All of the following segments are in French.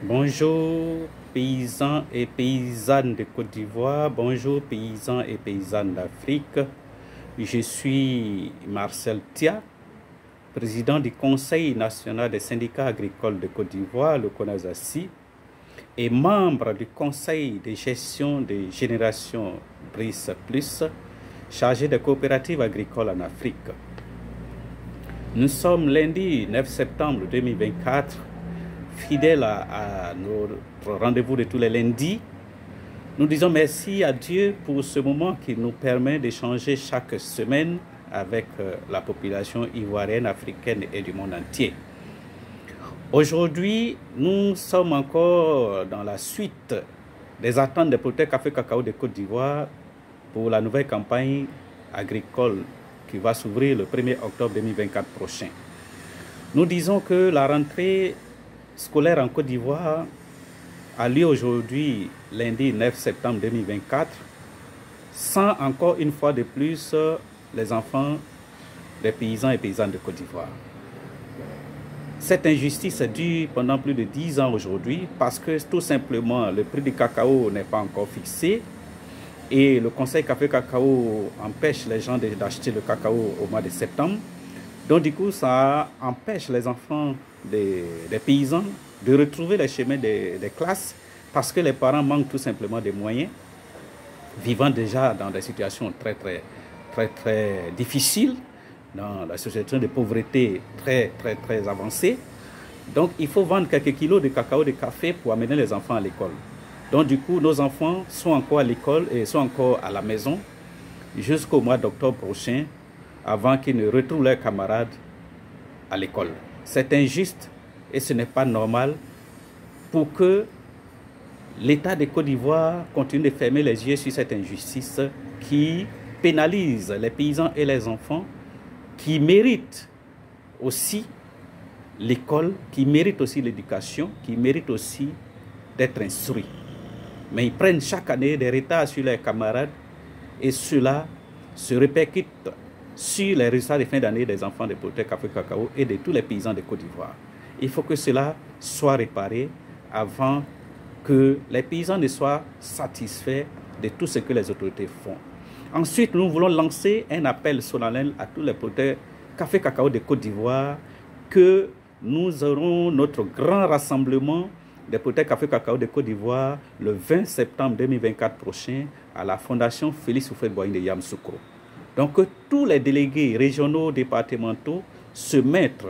Bonjour paysans et paysannes de Côte d'Ivoire, bonjour paysans et paysannes d'Afrique. Je suis Marcel Tia, président du Conseil national des syndicats agricoles de Côte d'Ivoire, le CONASACI, et membre du Conseil de gestion des générations BRICS Plus, chargé des coopératives agricoles en Afrique. Nous sommes lundi 9 septembre 2024, fidèles à notre rendez-vous de tous les lundis. Nous disons merci à Dieu pour ce moment qui nous permet d'échanger chaque semaine avec la population ivoirienne, africaine et du monde entier. Aujourd'hui, nous sommes encore dans la suite des attentes des producteurs café cacao de Côte d'Ivoire pour la nouvelle campagne agricole qui va s'ouvrir le 1er octobre 2024 prochain. Nous disons que la rentrée scolaire en Côte d'Ivoire a lieu aujourd'hui, lundi 9 septembre 2024, sans encore une fois de plus les enfants des paysans et paysannes de Côte d'Ivoire. Cette injustice dure pendant plus de 10 ans aujourd'hui parce que tout simplement le prix du cacao n'est pas encore fixé et le Conseil Café Cacao empêche les gens d'acheter le cacao au mois de septembre. Donc du coup, ça empêche les enfants des paysans de retrouver les chemins des classes parce que les parents manquent tout simplement des moyens, vivant déjà dans des situations très difficiles, dans la situation de pauvreté très avancée. Donc il faut vendre quelques kilos de cacao, de café pour amener les enfants à l'école. Donc du coup, nos enfants sont encore à l'école et sont encore à la maison jusqu'au mois d'octobre prochain, avant qu'ils ne retrouvent leurs camarades à l'école. C'est injuste et ce n'est pas normal pour que l'État de Côte d'Ivoire continue de fermer les yeux sur cette injustice qui pénalise les paysans et les enfants qui méritent aussi l'école, qui méritent aussi l'éducation, qui méritent aussi d'être instruits. Mais ils prennent chaque année des retards sur leurs camarades et cela se répercute sur les résultats de fin d'année des enfants des producteurs café cacao et de tous les paysans de Côte d'Ivoire. Il faut que cela soit réparé avant que les paysans ne soient satisfaits de tout ce que les autorités font. Ensuite, nous voulons lancer un appel solennel à tous les producteurs café cacao de Côte d'Ivoire que nous aurons notre grand rassemblement des producteurs café cacao de Côte d'Ivoire le 20 septembre 2024 prochain à la Fondation Félix Houphouët-Boigny de Yamoussoukro. Donc que tous les délégués régionaux, départementaux se mettent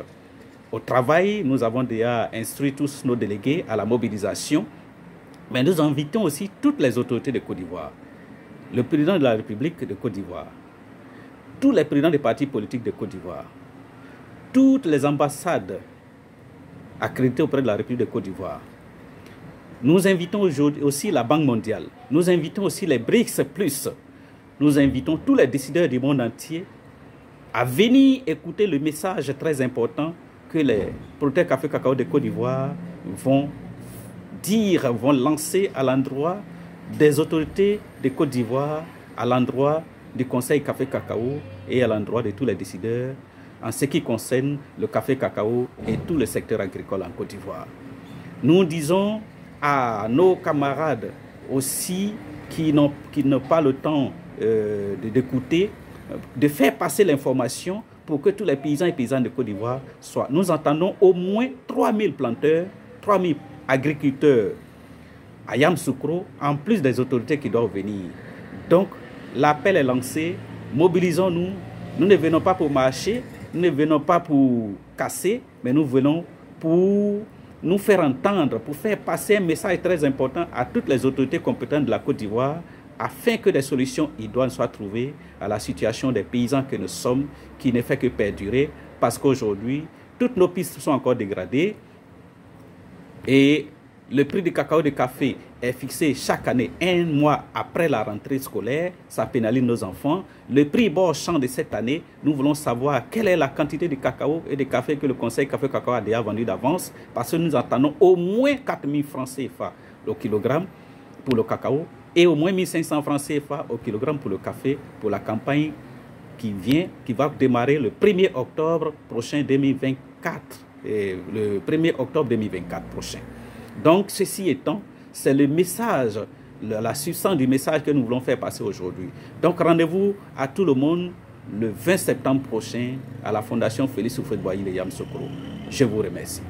au travail. Nous avons déjà instruit tous nos délégués à la mobilisation. Mais nous invitons aussi toutes les autorités de Côte d'Ivoire. Le président de la République de Côte d'Ivoire, tous les présidents des partis politiques de Côte d'Ivoire, toutes les ambassades accréditées auprès de la République de Côte d'Ivoire. Nous invitons aujourd'hui aussi la Banque mondiale. Nous invitons aussi les BRICS+. Nous invitons tous les décideurs du monde entier à venir écouter le message très important que les producteurs café cacao de Côte d'Ivoire vont lancer à l'endroit des autorités de Côte d'Ivoire, à l'endroit du Conseil Café Cacao et à l'endroit de tous les décideurs en ce qui concerne le café cacao et tout le secteur agricole en Côte d'Ivoire. Nous disons à nos camarades aussi qui n'ont pas le temps d'écouter, de faire passer l'information pour que tous les paysans et paysannes de Côte d'Ivoire soient. Nous entendons au moins 3000 planteurs, 3000 agriculteurs à Yamoussoukro, en plus des autorités qui doivent venir. Donc, l'appel est lancé, mobilisons-nous. Nous ne venons pas pour marcher, nous ne venons pas pour casser, mais nous venons pour nous faire entendre, pour faire passer un message très important à toutes les autorités compétentes de la Côte d'Ivoire, afin que des solutions idoines soient trouvées à la situation des paysans que nous sommes, qui ne fait que perdurer, parce qu'aujourd'hui, toutes nos pistes sont encore dégradées et le prix du cacao de café est fixé chaque année un mois après la rentrée scolaire. Ça pénalise nos enfants. Le prix bord champ de cette année, nous voulons savoir quelle est la quantité de cacao et de café que le Conseil Café Cacao a déjà vendu d'avance, parce que nous attendons au moins 4 000 francs CFA au kilogramme pour le cacao et au moins 1 500 francs CFA au kilogramme pour le café pour la campagne qui va démarrer le 1er octobre prochain 2024. Le 1er octobre 2024 prochain. Donc, ceci étant, c'est le message, la substance du message que nous voulons faire passer aujourd'hui. Donc, rendez-vous à tout le monde le 20 septembre prochain à la Fondation Félix Houphouët-Boigny de Yamoussoukro. Je vous remercie.